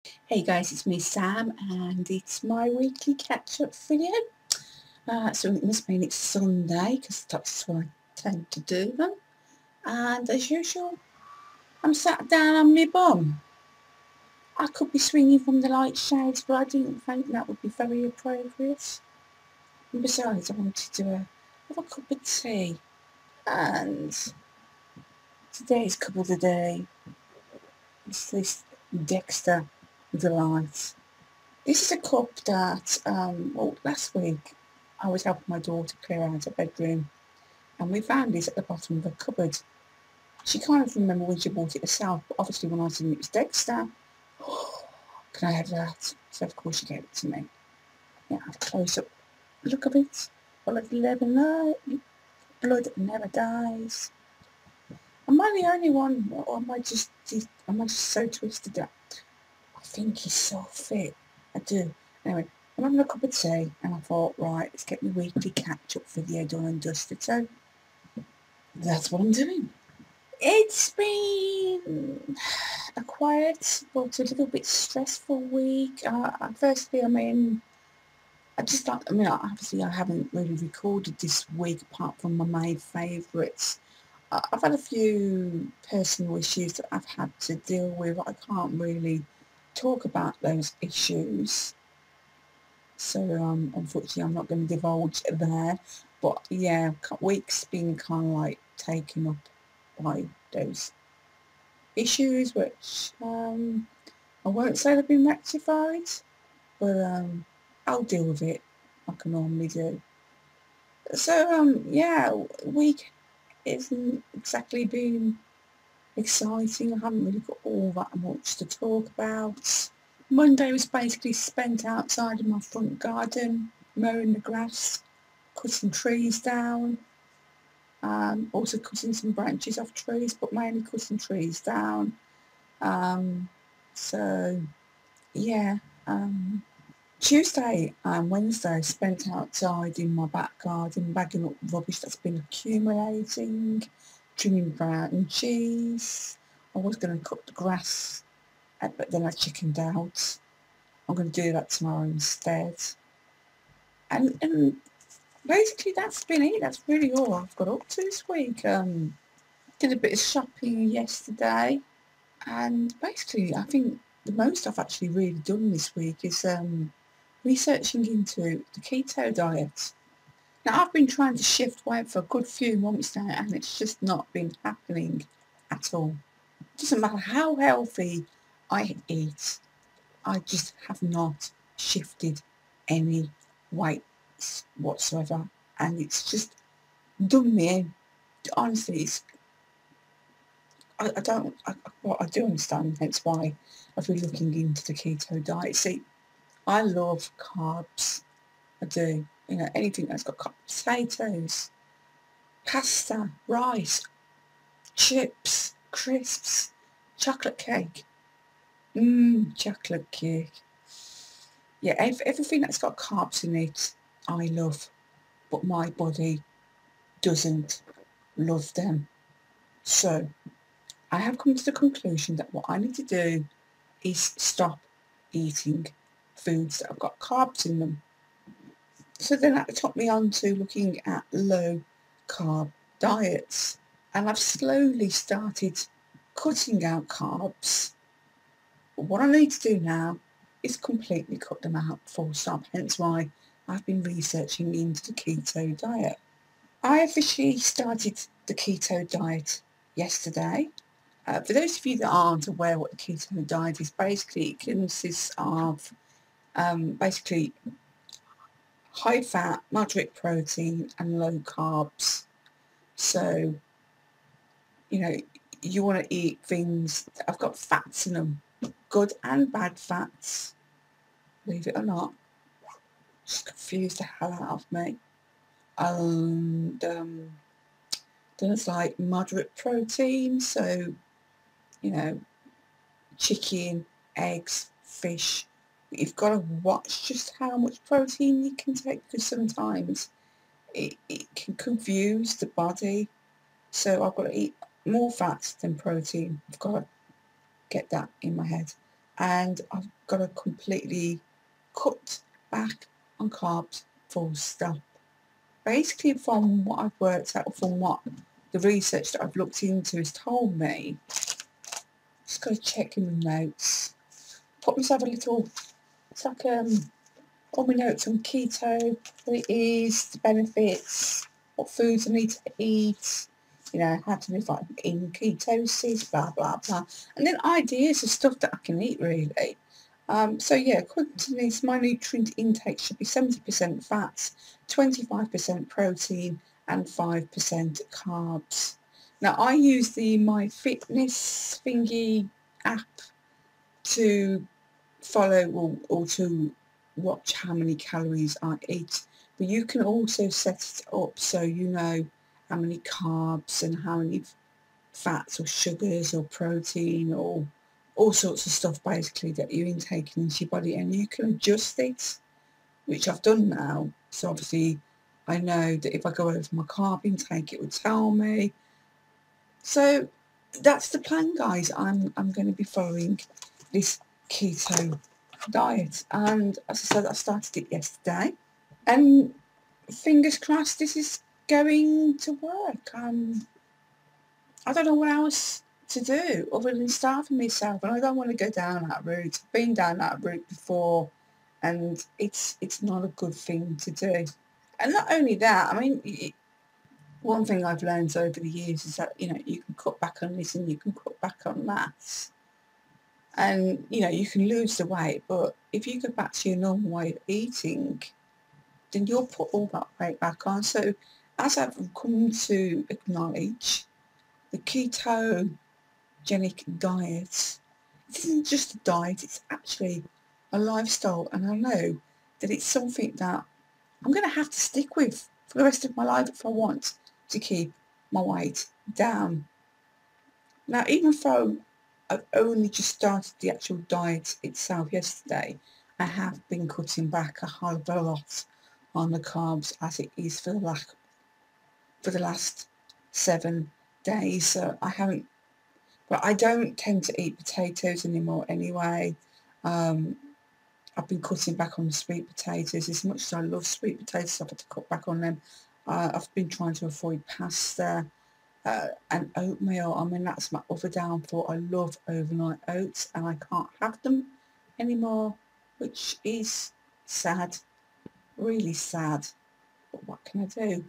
Hey guys, it's me Sam and it's my weekly catch-up video. So it must mean it's Sunday because that's when I tend to do them. And as usual, I'm sat down on my bum. I could be swinging from the light shades, but I didn't think that would be very appropriate. And besides, I wanted to have a cup of tea. And today's cup of the day is this Dexter Delight. This is a cup that, last week I was helping my daughter clear out her bedroom and we found it at the bottom of a cupboard. She can't remember when she bought it herself, but obviously when I said it was Dexter, can I have that? So of course she gave it to me. Yeah, have a close up look of it. Blood blood never dies. Am I the only one, or am I just so twisted that I think he's so fit? I do. Anyway, I'm having a cup of tea and I thought, right, let's get my weekly catch-up video done and dusted. So that's what I'm doing. It's been a quiet but a little bit stressful week. Firstly, obviously I haven't really recorded this week apart from my main favourites. I've had a few personal issues that I've had to deal with. I can't really talk about those issues. So unfortunately I'm not going to divulge there. But yeah, week's been kind of like taken up by those issues, which I won't say they've been rectified, but I'll deal with it like I normally do. So yeah, week isn't exactly been exciting. I haven't really got all that much to talk about. Monday was basically spent outside in my front garden, mowing the grass, cutting trees down, also cutting some branches off trees, but mainly cutting trees down. Um, so yeah, Tuesday and Wednesday spent outside in my back garden, bagging up rubbish that's been accumulating, trimming branches. I was going to cut the grass, but then I chickened out. I'm going to do that tomorrow instead. And basically that's been it. That's really all I've got up to this week. Did a bit of shopping yesterday, and basically I think the most I've actually really done this week is researching into the keto diet. Now I've been trying to shift weight for a good few months now, and it's just not been happening at all. It doesn't matter how healthy I eat, I just have not shifted any weight whatsoever, and it's just done me in. Honestly, I don't, well, I do understand, hence why I've been looking into the keto diet. See, I love carbs, I do. You know, anything that's got potatoes, pasta, rice, chips, crisps, chocolate cake. Chocolate cake. Yeah, everything that's got carbs in it, I love. But my body doesn't love them. So I have come to the conclusion that what I need to do is stop eating foods that have got carbs in them. So then that took me on to looking at low carb diets. And I've slowly started cutting out carbs. But what I need to do now is completely cut them out, full stop. Hence why I've been researching into the keto diet. I officially started the keto diet yesterday. For those of you that aren't aware what the keto diet is, basically it consists of basically high fat, moderate protein and low carbs. So, you know, you want to eat things that have got fats in them, good and bad fats, believe it or not. Just confused the hell out of me. And then it's like moderate protein, so, you know, chicken, eggs, fish. But you've got to watch just how much protein you can take because sometimes it can confuse the body. So I've got to eat more fats than protein. I've got to get that in my head. and I've got to completely cut back on carbs, full stop. Basically, from what I've worked out, from what the research that I've looked into has told me, just got to check in the notes. Put myself a little, it's like all my notes on keto, what it is, the benefits, what foods I need to eat, you know, how to live like in ketosis, blah, blah, blah. And then ideas of stuff that I can eat, really. So yeah, according to this, my nutrient intake should be 70% fats, 25% protein and 5% carbs. Now I use the My Fitness thingy app to follow or to watch how many calories I eat, but you can also set it up so you know how many carbs and how many fats or sugars or protein or all sorts of stuff basically that you're intaking into your body, and you can adjust it, which I've done now. So obviously I know that if I go over my carb intake it would tell me. So that's the plan, guys. I'm going to be following this keto diet, and as I said, I started it yesterday, and fingers crossed this is going to work. I don't know what else to do other than starving myself, and I don't want to go down that route. I've been down that route before, and it's not a good thing to do. And not only that, I mean, one thing I've learned over the years is that, you know, you can cut back on this and you can cut back on that. And, you know, you can lose the weight, but if you go back to your normal way of eating, then you'll put all that weight back on. So as I've come to acknowledge, the ketogenic diet, it isn't just a diet, it's actually a lifestyle. And I know that it's something that I'm going to have to stick with for the rest of my life if I want to keep my weight down. Now, even though I've only just started the actual diet itself yesterday, I have been cutting back a whole of a lot on the carbs as it is for the last 7 days. So I haven't, but I don't tend to eat potatoes anymore anyway. I've been cutting back on the sweet potatoes. As much as I love sweet potatoes, I've had to cut back on them. I've been trying to avoid pasta and oatmeal. I mean, that's my other downfall. I love overnight oats and I can't have them anymore, which is sad, really sad. But what can I do?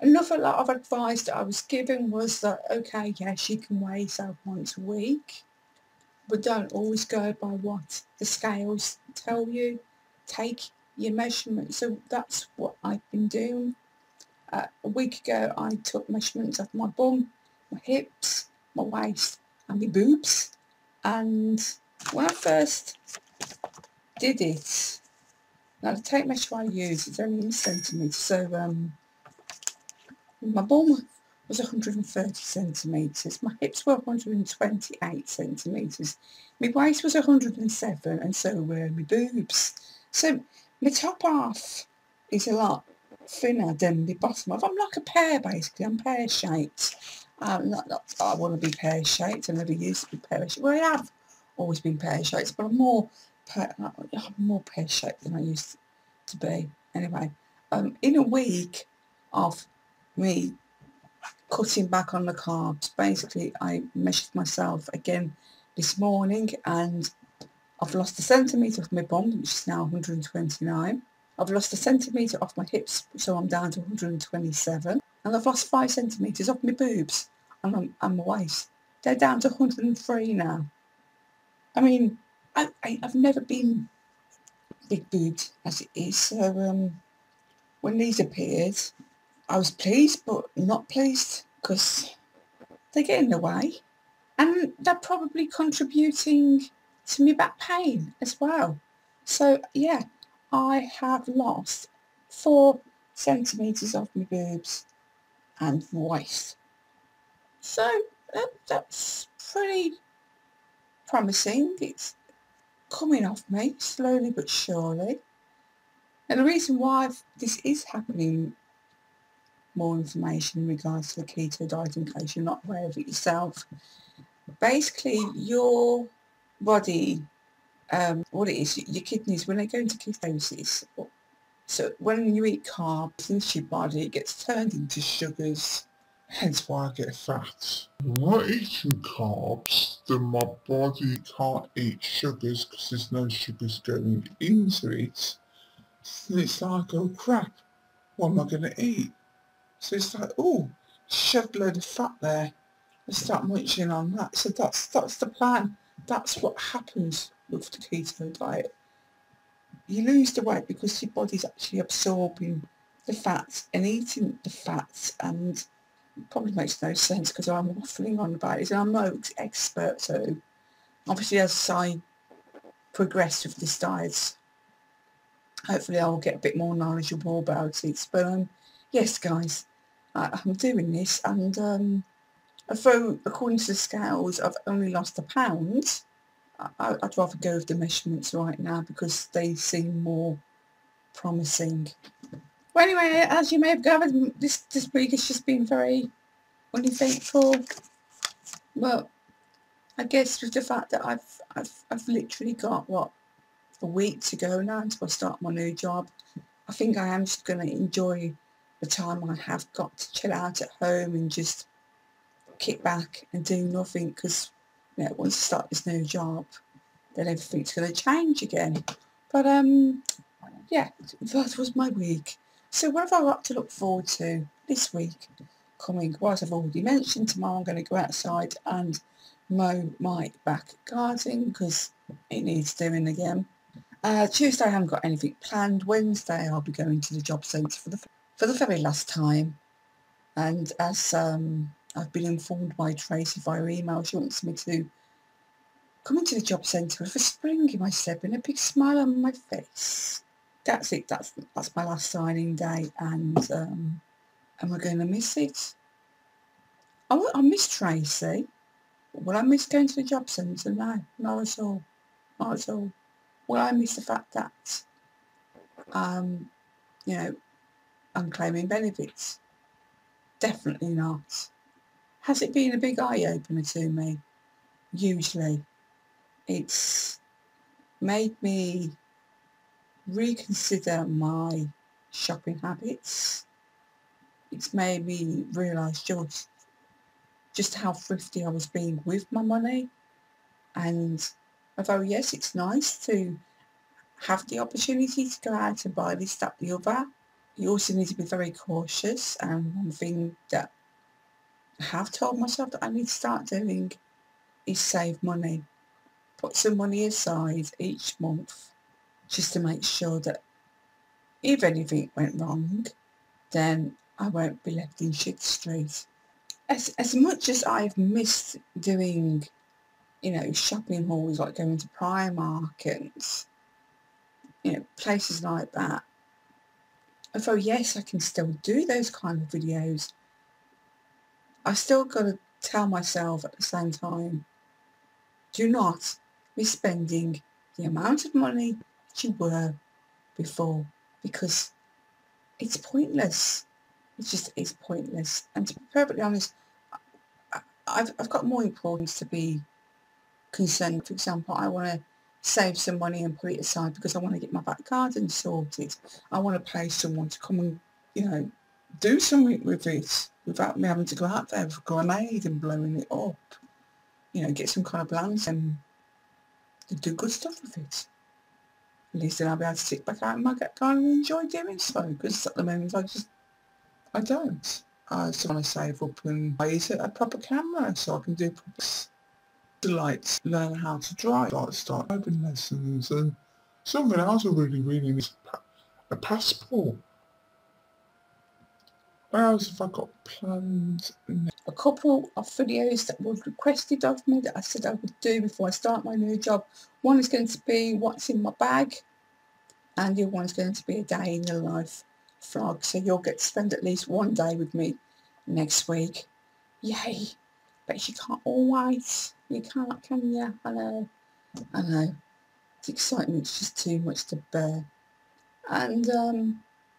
Another lot of advice that I was given was that, okay, yes, you can weigh yourself once a week, but don't always go by what the scales tell you. Take your measurements. So that's what I've been doing. A week ago I took measurements of my bum, my hips, my waist and my boobs, and when I first did it, now the tape measure I use is only in centimetres, so my bum was 130 centimetres, my hips were 128 centimetres, my waist was 107 and so were my boobs. So my top half is a lot thinner than the bottom half. I'm like a pear basically, I'm pear shaped. Not I want to be pear shaped, I never used to be pear shaped. Well, I have always been pear shaped, but I'm more pear shaped than I used to be. Anyway, in a week of me cutting back on the carbs, basically I measured myself again this morning and I've lost a centimetre off my bum, which is now 129. I've lost a centimetre off my hips, so I'm down to 127. And I've lost 5 centimetres off my boobs and my waist. They're down to 103 now. I mean, I've never been big boobed as it is, so when these appeared, I was pleased but not pleased because they get in the way. And they're probably contributing to my back pain as well. So yeah, I have lost 4 centimetres off my boobs and my waist. So that's pretty promising. It's coming off me slowly but surely. And the reason why this is happening, more information in regards to the keto diet in case you're not aware of it yourself. Basically, your body What it is, your kidneys, when they go into ketosis, so when you eat carbs into your body, it gets turned into sugars, hence why I get fat. When I'm eating carbs, then my body can't eat sugars because there's no sugars going into it. And it's like, oh crap, what am I going to eat? So it's like, oh, shoved a load of fat there. I start munching on that. So that's the plan. That's what happens with the keto diet. You lose the weight because your body's actually absorbing the fats and eating the fats, and it probably makes no sense because I'm waffling on about it and I'm no expert. So obviously as I progress with this diet, hopefully I'll get a bit more knowledgeable about it. But yes guys, I'm doing this, and although according to the scales I've only lost £1, I'd rather go with the measurements right now because they seem more promising. Well, anyway, as you may have gathered, this week has just been very uneventful. Well, I guess with the fact that I've literally got a week to go now until I start my new job, I think I am just going to enjoy the time I have got to chill out at home and just kick back and do nothing because, once I start this new job, then everything's going to change again. But yeah, that was my week. So what have I got to look forward to this week coming? Well, as I've already mentioned, tomorrow I'm going to go outside and mow my back garden because it needs doing again. Tuesday I haven't got anything planned. Wednesday I'll be going to the job centre for the very last time. And as I've been informed by Tracy via email, she wants me to come into the job centre with a spring in my step and a big smile on my face. That's it. That's my last signing day, and am I going to miss it? I miss Tracy. Will I miss going to the job centre? No, not at all. Not at all. Will I miss the fact that um, I'm claiming benefits? Definitely not. Has it been a big eye-opener to me? Hugely. It's made me reconsider my shopping habits. It's made me realise just how thrifty I was being with my money. And although, yes, it's nice to have the opportunity to go out and buy this, that, the other, you also need to be very cautious. And one thing that I have told myself that I need to start doing is save money. Put some money aside each month just to make sure that if anything went wrong, then I won't be left in shit street. As much as I've missed doing, shopping hauls, like going to Primark and, places like that, although yes, I can still do those kind of videos, I still got to tell myself at the same time, do not be spending the amount of money that you were before, because it's pointless. It just is pointless. And to be perfectly honest, I've got more importance to be concerned. For example, I want to save some money and put it aside because I want to get my back garden sorted. I want to pay someone to come and, do something with it without me having to go out there with a grenade and blowing it up. Get some kind of plans and do good stuff with it. At least then I'll be able to sit back out in my garden and enjoy doing so, because at the moment I don't. I just want to save up and I use a proper camera so I can do proper like learn how to drive, start driving lessons, and something else I really need is a passport. What else have I got planned? A couple of videos that were requested of me that I said I would do before I start my new job. One is going to be what's in my bag, and the other one is going to be a day in the life vlog. So you'll get to spend at least one day with me next week. Yay! But you can't always. You can't, can you? I know. The excitement's just too much to bear. And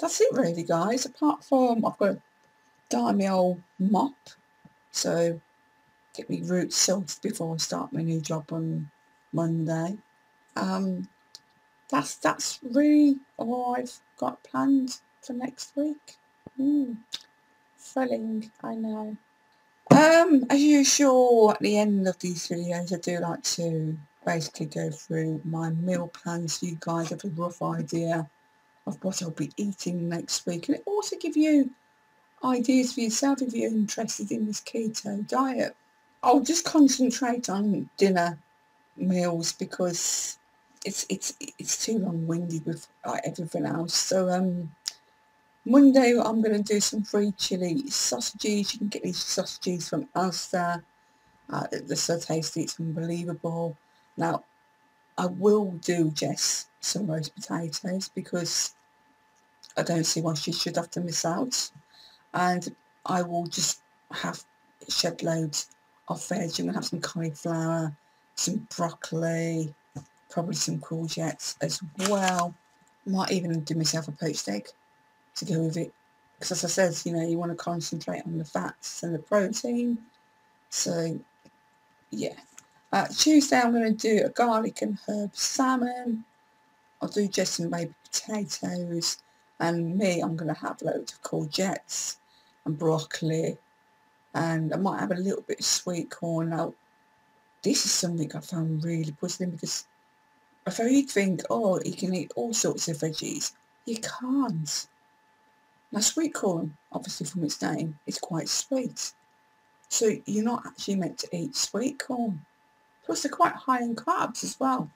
that's it really, guys. Apart from I've got to dye my old mop, so get me roots sorted before I start my new job on Monday. That's really all I've got planned for next week. Thrilling, I know. As usual, at the end of these videos, I do like to basically go through my meal plans so you guys have a rough idea of what I'll be eating next week, and it also give you ideas for yourself if you're interested in this keto diet. I'll just concentrate on dinner meals because it's too long-winded with everything else. So Monday I'm going to do some free chili sausages. You can get these sausages from Asda. The sauté it's unbelievable. Now I will do Jess some roast potatoes because I don't see why she should have to miss out. And I will just have shed loads of veg. I'm going to have some cauliflower, some broccoli, probably some courgettes as well. Might even do myself a poached egg to go with it. Because as I said, you know, you want to concentrate on the fats and the protein. So, yeah. Tuesday I'm going to do a garlic and herb salmon. I'll do just some baby potatoes. And me, I'm going to have loads of courgettes and broccoli. And I might have a little bit of sweet corn. Now, this is something I found really puzzling because I thought you'd think, oh, you can eat all sorts of veggies. You can't. Now, sweet corn, obviously from its name, is quite sweet. So you're not actually meant to eat sweet corn. Plus, they're quite high in carbs as well.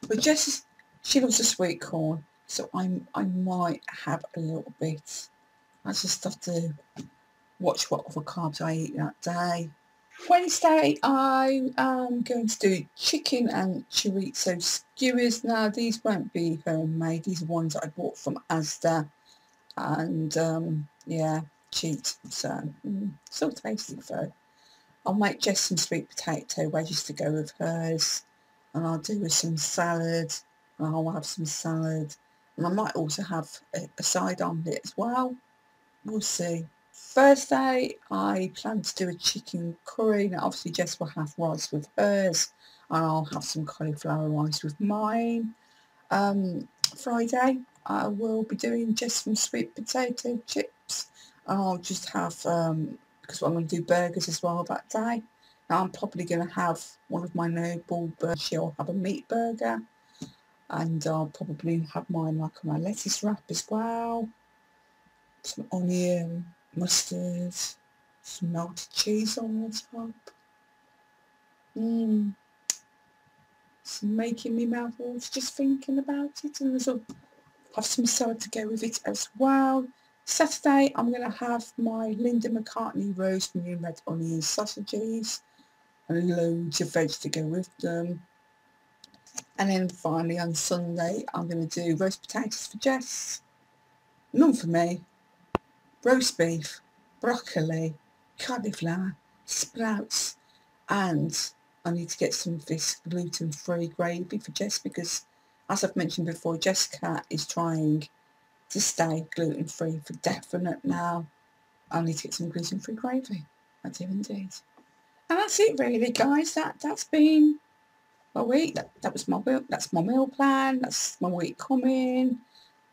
But Jess, she loves the sweet corn, so I might have a little bit. I just have to watch what other carbs I eat that day. Wednesday, I am going to do chicken and chorizo skewers. Now, these won't be homemade. These are ones that I bought from Asda. And, yeah, cheap. So, still tasty though. I'll make just some sweet potato wedges to go with hers. And I'll do with some salad. And I'll have some salad. And I might also have a side omelette as well. We'll see. Thursday, I plan to do a chicken curry. Now, obviously, Jess will have rice with hers, and I'll have some cauliflower rice with mine. Friday, I will be doing just some sweet potato chips. I'll just have, because I'm going to do burgers as well that day. Now, I'm probably going to have one of my noble burgers. She'll have a meat burger, and I'll probably have mine like my lettuce wrap as well. Some onion, mustard, some melted cheese on the top. It's making me mouth waters just thinking about it, and I'll have some salad to go with it as well. Saturday, I'm going to have my Linda McCartney rosemary and red onion sausages and loads of veg to go with them. And then finally on Sunday, I'm going to do roast potatoes for Jess, none for me, roast beef, broccoli, cauliflower, sprouts, and I need to get some of this gluten-free gravy for Jess because, as I've mentioned before, Jessica is trying to stay gluten-free for definite now. I need to get some gluten-free gravy. I do indeed. And that's it really, guys. That's been my week. That's my meal plan. That's my week coming.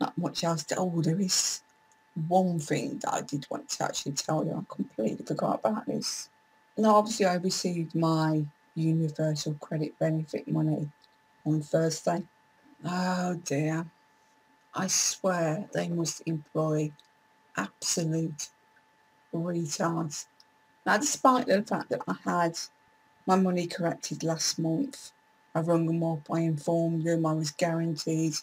Not much else to there is one thing that I did want to actually tell you. I completely forgot about this. Now, obviously, I received my universal credit benefit money on Thursday. Oh dear. I swear they must employ absolute retards. Now, despite the fact that I had my money corrected last month, I rung them up, I informed them I was guaranteed,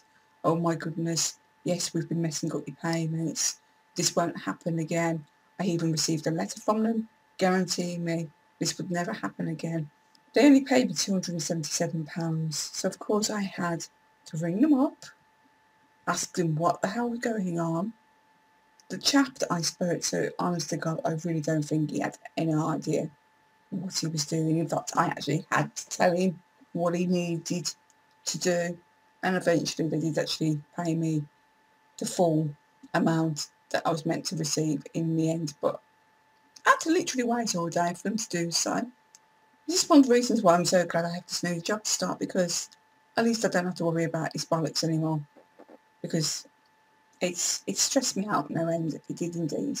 oh my goodness, yes, we've been messing up your payments, this won't happen again. I even received a letter from them guaranteeing me this would never happen again. They only paid me £277, so of course I had to ring them up, ask them what the hell was going on. The chap that I spoke to, honest to God, I really don't think he had any idea what he was doing. In fact, I actually had to tell him what he needed to do, and eventually they did actually pay me the full amount that I was meant to receive in the end, but I had to literally wait all day for them to do so. This is one of the reasons why I'm so glad I have this new job to start, because at least I don't have to worry about his bollocks anymore, because it stressed me out no end. It did indeed.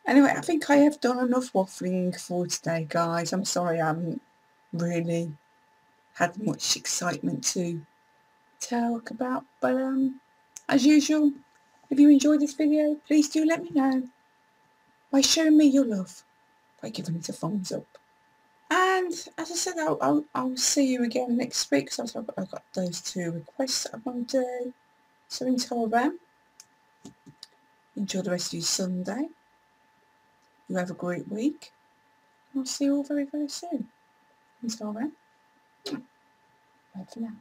Anyway, I think I have done enough waffling for today, guys. I'm sorry I haven't really had much excitement to talk about, but as usual, if you enjoyed this video, please do let me know by showing me your love by giving it a thumbs up. And as I said, I'll see you again next week, because I've got those 2 requests that I want to do. So until then, enjoy the rest of your Sunday. You have a great week. I'll see you all very, very soon. Until then, bye for now.